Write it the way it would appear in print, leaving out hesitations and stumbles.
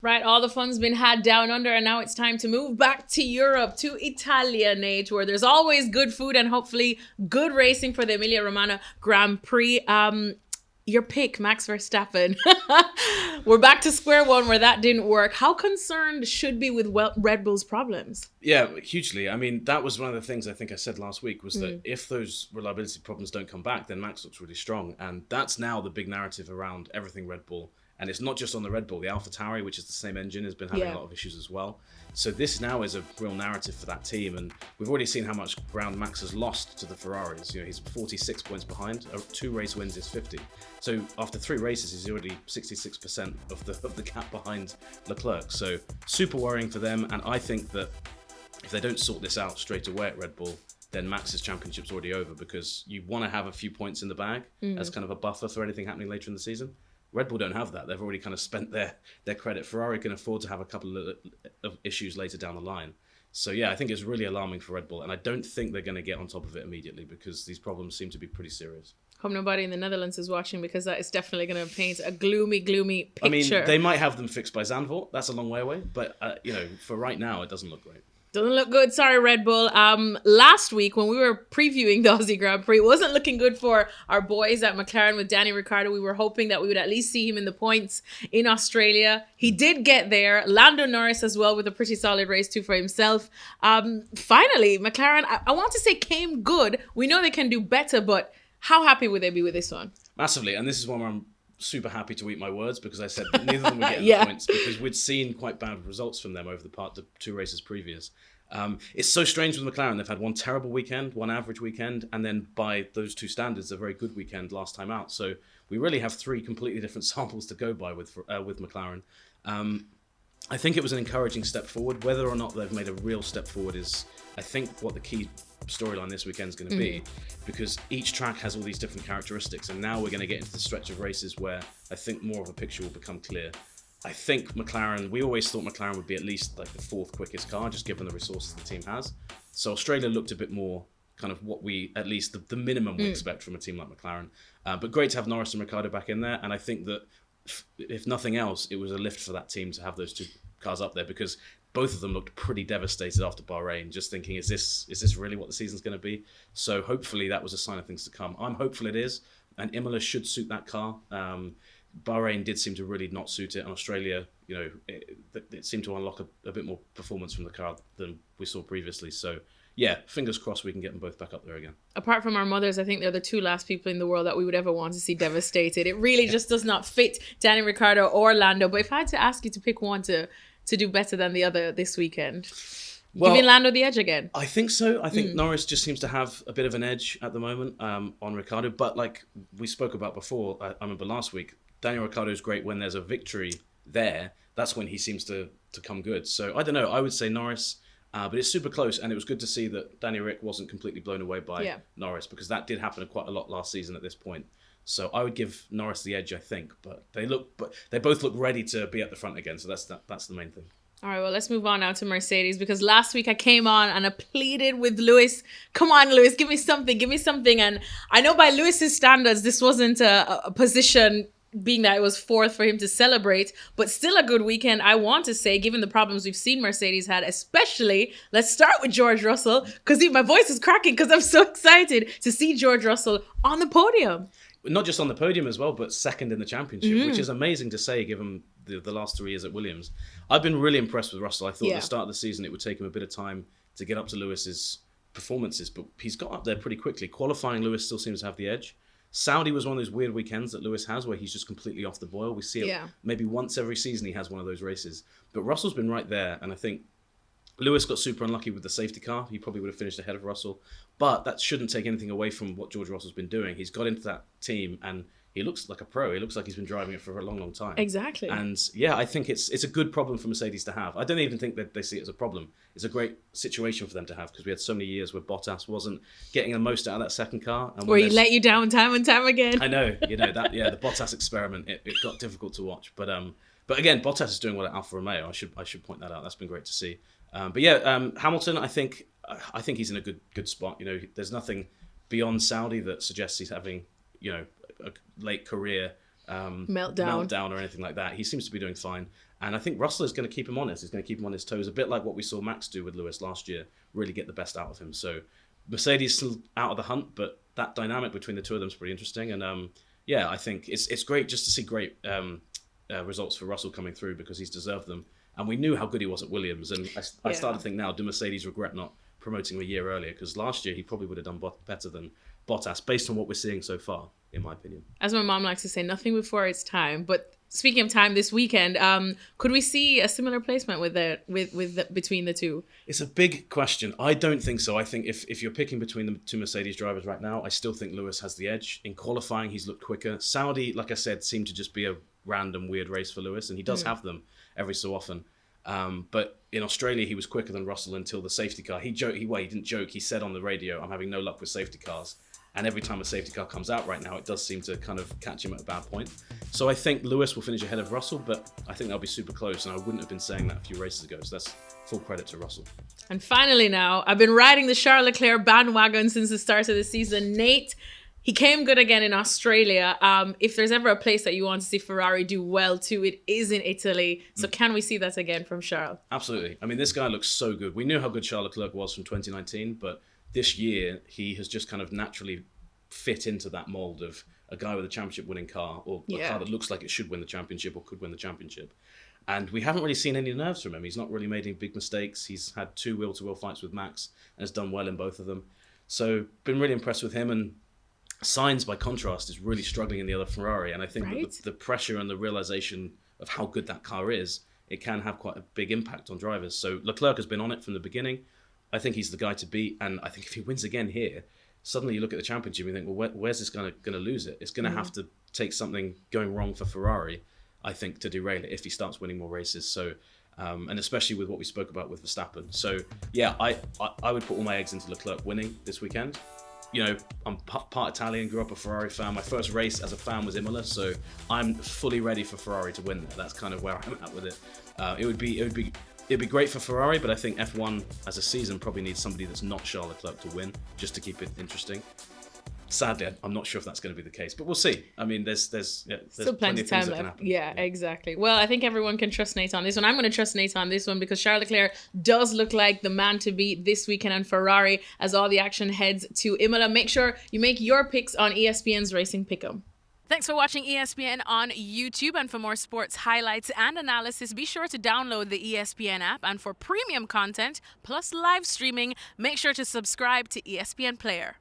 Right, all the fun's been had down under, and now it's time to move back to Europe, to Italia, Nate, where there's always good food and hopefully good racing for the Emilia Romagna Grand Prix. Your pick, Max Verstappen. We're back to square one where that didn't work. How concerned should be with Red Bull's problems? Yeah, hugely. I mean, that was one of the things I think I said last week was that if those reliability problems don't come back, then Max looks really strong. And that's now the big narrative around everything Red Bull. And it's not just on the Red Bull. The AlphaTauri, which is the same engine, has been having a lot of issues as well. So this now is a real narrative for that team. And we've already seen how much ground Max has lost to the Ferraris. You know, he's 46 points behind. 2 race wins is 50. So after 3 races, he's already 66% of the gap behind Leclerc. So super worrying for them. And I think that if they don't sort this out straight away at Red Bull, then Max's championship's already over, because you want to have a few points in the bag as kind of a buffer for anything happening later in the season. Red Bull don't have that. They've already kind of spent their credit. Ferrari can afford to have a couple of issues later down the line. So yeah, I think it's really alarming for Red Bull, and I don't think they're going to get on top of it immediately because these problems seem to be pretty serious. Hope nobody in the Netherlands is watching, because that is definitely going to paint a gloomy picture. I mean, they might have them fixed by Zandvoort. That's a long way away, but for right now, it doesn't look great. Doesn't look good. Sorry, Red Bull. Last week when we were previewing the Aussie Grand Prix, it wasn't looking good for our boys at McLaren with Danny Ricciardo. We were hoping that we would at least see him in the points in Australia. He did get there. Lando Norris as well with a pretty solid race too for himself. Finally, McLaren, I want to say came good. We know they can do better, but how happy would they be with this one? Massively. And this is one where I'm super happy to eat my words, because I said that neither of them were getting the points, because we'd seen quite bad results from them over the 2 races previous. It's so strange with McLaren. They've had one terrible weekend, one average weekend, and then by those 2 standards, a very good weekend last time out. So we really have 3 completely different samples to go by with McLaren. I think it was an encouraging step forward. Whether or not they've made a real step forward is, I think, what the key storyline this weekend is going to be, because each track has all these different characteristics, and now we're going to get into the stretch of races where I think more of a picture will become clear. I think McLaren, we always thought McLaren would be at least like the 4th quickest car, just given the resources the team has. So Australia looked a bit more kind of what we, at least the minimum we expect from a team like McLaren. But great to have Norris and Ricciardo back in there, and I think that if nothing else, it was a lift for that team to have those 2 cars up there, because both of them looked pretty devastated after Bahrain, just thinking, is this really what the season's going to be? So hopefully that was a sign of things to come. I'm hopeful it is, and Imola should suit that car. Bahrain did seem to really not suit it, and Australia, it seemed to unlock a bit more performance from the car than we saw previously. So yeah, fingers crossed we can get them both back up there again. Apart from our mothers, I think they're the 2 last people in the world that we would ever want to see devastated. It really just does not fit Danny Ricciardo or Lando. But if I had to ask you to pick one to do better than the other this weekend, giving Lando the edge again? I think so. I think Norris just seems to have a bit of an edge at the moment on Ricciardo. But like we spoke about before, I remember last week, Daniel Ricciardo is great when there's a victory there. That's when he seems to come good. So I don't know. I would say Norris. But it's super close, and it was good to see that Danny Rick wasn't completely blown away by Norris, because that did happen quite a lot last season at this point. So I would give Norris the edge, I think. But they both look ready to be at the front again. So that's the main thing. All right, well, let's move on now to Mercedes, because last week I came on and I pleaded with Lewis, come on, Lewis, give me something. And I know by Lewis's standards, this wasn't a position, being that it was 4th for him to celebrate, but still a good weekend, I want to say, given the problems we've seen Mercedes had, especially, let's start with George Russell, because my voice is cracking because I'm so excited to see George Russell on the podium. Not just on the podium as well, but 2nd in the championship, which is amazing to say given the last 3 years at Williams. I've been really impressed with Russell. I thought at the start of the season it would take him a bit of time to get up to Lewis's performances, but he's got up there pretty quickly. Qualifying, Lewis still seems to have the edge. Saudi was one of those weird weekends that Lewis has where he's just completely off the boil. We see it maybe once every season he has one of those races. But Russell's been right there, and I think Lewis got super unlucky with the safety car. He probably would have finished ahead of Russell. But that shouldn't take anything away from what George Russell's been doing. He's got into that team, and he looks like a pro. He looks like he's been driving it for a long, long time. Exactly. And yeah, I think it's a good problem for Mercedes to have. I don't even think that they see it as a problem. It's a great situation for them to have, because we had so many years where Bottas wasn't getting the most out of that second car. And where he let you down time and time again. I know, the Bottas experiment, it got difficult to watch. But again, Bottas is doing well at Alfa Romeo. I should point that out. That's been great to see. Hamilton, I think he's in a good spot. There's nothing beyond Saudi that suggests he's having, a late career meltdown or anything like that. He seems to be doing fine. And I think Russell is going to keep him honest. He's going to keep him on his toes, a bit like what we saw Max do with Lewis last year, really get the best out of him. So Mercedes still out of the hunt, but that dynamic between the two of them is pretty interesting. And I think it's great just to see great results for Russell coming through because he's deserved them. And we knew how good he was at Williams. And I started to think now, do Mercedes regret not promoting him a year earlier? Because last year he probably would have done better than Bottas based on what we're seeing so far, in my opinion. As my mom likes to say, nothing before its time. But speaking of time, this weekend, could we see a similar placement between the two? It's a big question. I don't think so. I think if you're picking between the two Mercedes drivers right now, I still think Lewis has the edge. In qualifying, he's looked quicker. Saudi, like I said, seemed to just be a random weird race for Lewis, and he does have them every so often. But in Australia, he was quicker than Russell until the safety car. He didn't joke. He said on the radio, "I'm having no luck with safety cars." And every time a safety car comes out right now, it does seem to kind of catch him at a bad point. So I think Lewis will finish ahead of Russell, but I think they'll be super close. And I wouldn't have been saying that a few races ago. So that's full credit to Russell. And finally now, I've been riding the Charles Leclerc bandwagon since the start of the season. Nate, he came good again in Australia. If there's ever a place that you want to see Ferrari do well too, it is in Italy. So can we see that again from Charles? Absolutely. I mean, this guy looks so good. We knew how good Charles Leclerc was from 2019, but this year he has just kind of naturally fit into that mold of a guy with a championship winning car, or a car that looks like it should win the championship or could win the championship. And we haven't really seen any nerves from him. He's not really made any big mistakes. He's had 2 wheel-to-wheel fights with Max and has done well in both of them. So been really impressed with him. And Sainz, by contrast, is really struggling in the other Ferrari. And I think that the pressure and the realization of how good that car is, it can have quite a big impact on drivers. So Leclerc has been on it from the beginning. I think he's the guy to beat. And I think if he wins again here, suddenly you look at the championship and you think, well, where's this going to lose it? It's going to have to take something going wrong for Ferrari, I think, to derail it if he starts winning more races. So, and especially with what we spoke about with Verstappen. So, yeah, I would put all my eggs into Leclerc winning this weekend. You know, I'm part Italian, grew up a Ferrari fan. My first race as a fan was Imola, so I'm fully ready for Ferrari to win there. That's kind of where I'm at with it. It'd be great for Ferrari, but I think F1 as a season probably needs somebody that's not Charles Leclerc to win, just to keep it interesting. Sadly, I'm not sure if that's going to be the case, but we'll see. I mean, there's still plenty of time left. Yeah, exactly. Well, I think everyone can trust Nate on this one. I'm going to trust Nate on this one because Charles Leclerc does look like the man to beat this weekend on Ferrari as all the action heads to Imola. Make sure you make your picks on ESPN's Racing Pick'em. Thanks for watching ESPN on YouTube, and for more sports highlights and analysis, be sure to download the ESPN app, and for premium content plus live streaming, make sure to subscribe to ESPN Player.